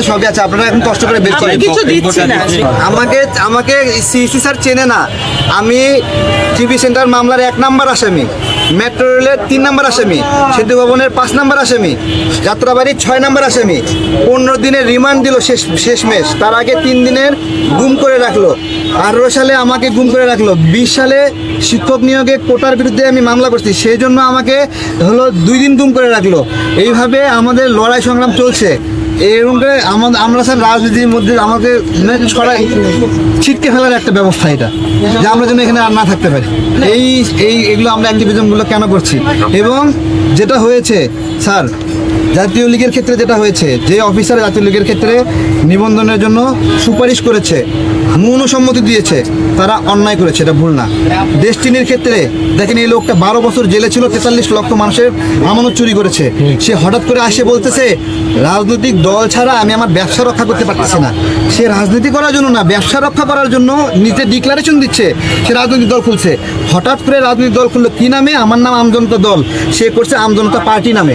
মধ্যে সবই আছে, আপনারা এখন কষ্ট করে বের করেন। কিছু দিচ্ছি না। আমাকে সিইসি স্যার চেনে না। আমি টিভি সেন্টার মামলার 1 নম্বর আসামি, মেট্রো রেলের 3 নম্বর আসামি, সেতু ভবনের 5 নম্বর আসামি, যাত্রাবাড়ির 6 নম্বর আসামি। 15 দিনের রিমান্ড দিল শেষমেশ। তার আগে 3 দিনের গুম করে রাখলো। 18 সালে আমাকে গুম করে রাখলো। 20 সালে শিক্ষক নিয়োগে কোটার বিরুদ্ধে আমি মামলা করছি, সেই জন্য আমাকে হলো 2 দিন গুম করে রাখলো। এইভাবে আমাদের লড়াই সংগ্রাম চলছে। এরকমটা আমরা স্যার রাজনীতির মধ্যে আমাকে ছড়াই ছিটকে ফেলার একটা ব্যবস্থা এটা, যে আমরা যেন এখানে আর না থাকতে পারি। এইগুলো আমরা অ্যাক্টিভিজমগুলো কেন করছি। এবং যেটা হয়েছে স্যার, জাতীয় লীগের ক্ষেত্রে যেটা হয়েছে, যে অফিসার জাতীয় লীগের ক্ষেত্রে নিবন্ধনের জন্য সুপারিশ করেছে, মৌনসম্মতি দিয়েছে, তারা অন্যায় করেছে, এটা ভুল না। ডেস্টিনির ক্ষেত্রে দেখেন, এই লোকটা 12 বছর জেলে ছিল, 43 লক্ষ মানুষের আমানত চুরি করেছে। সে হঠাৎ করে আসে বলতেছে রাজনৈতিক দল ছাড়া আমি আমার ব্যবসা রক্ষা করতে পারতেছি না। সে রাজনীতি করার জন্য না, ব্যবসা রক্ষা করার জন্য নিজে ডিক্লারেশন দিচ্ছে সে রাজনৈতিক দল খুলছে। হঠাৎ করে রাজনৈতিক দল খুললো কি নামে? আমার নাম আমজনতা দল, সে করছে আমজনতা পার্টি নামে।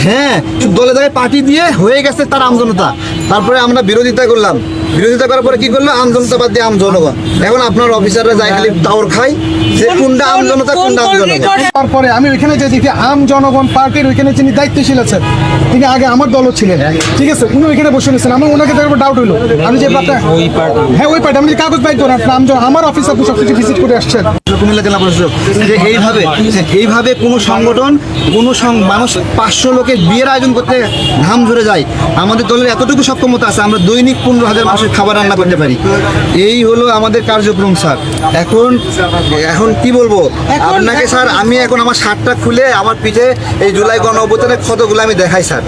হ্যাঁ, দলে দলে পার্টি দিয়ে হয়ে গেছে তার আমজনতা। তারপরে আমরা বিরোধিতা করলাম, বিরোধিতা করার পরে কি করলো? আমজনতা বাদ দিয়ে আমজনগণ। এখন আপনার অফিসাররা যাই খালি টাওয়ার খায় যে কোনটা আমজনতা কোনটা আমজনগণ। তারপরে আমি ওইখানে যে দেখি আম জনগণ পার্টির ওইখানে যিনি দায়িত্বশীল আছেন, তিনি আগে আমার দলও ছিলেন, ঠিক আছে, উনি ওইখানে বসে নিয়েছেন। আমার ওনাকে দেখার ডাউট হইলো, আমি যে হ্যাঁ ওই পার্টি, আমি যে কাগজ পাইতো না, আমার অফিস আপনি সব কিছু ভিজিট করে আসছেন। কুমিল্লা জেলা প্রশাসক যে এইভাবে কোনো সংগঠন মানুষ 500 লোকের বিয়ের আয়োজন করতে ঘাম ঝরে যায়। আমাদের দলের এতটুকু সক্ষমতা আছে, আমরা দৈনিক 15,000 মানুষের খাবার রান্না করতে পারি। এই হলো আমাদের কার্যক্রম স্যার। এখন কি বলবো আপনাকে স্যার, আমি এখন আমার শার্টটা খুলে আমার পিঠে এই জুলাই গণ অভ্যুত্থানের ক্ষতগুলো আমি দেখাই স্যার।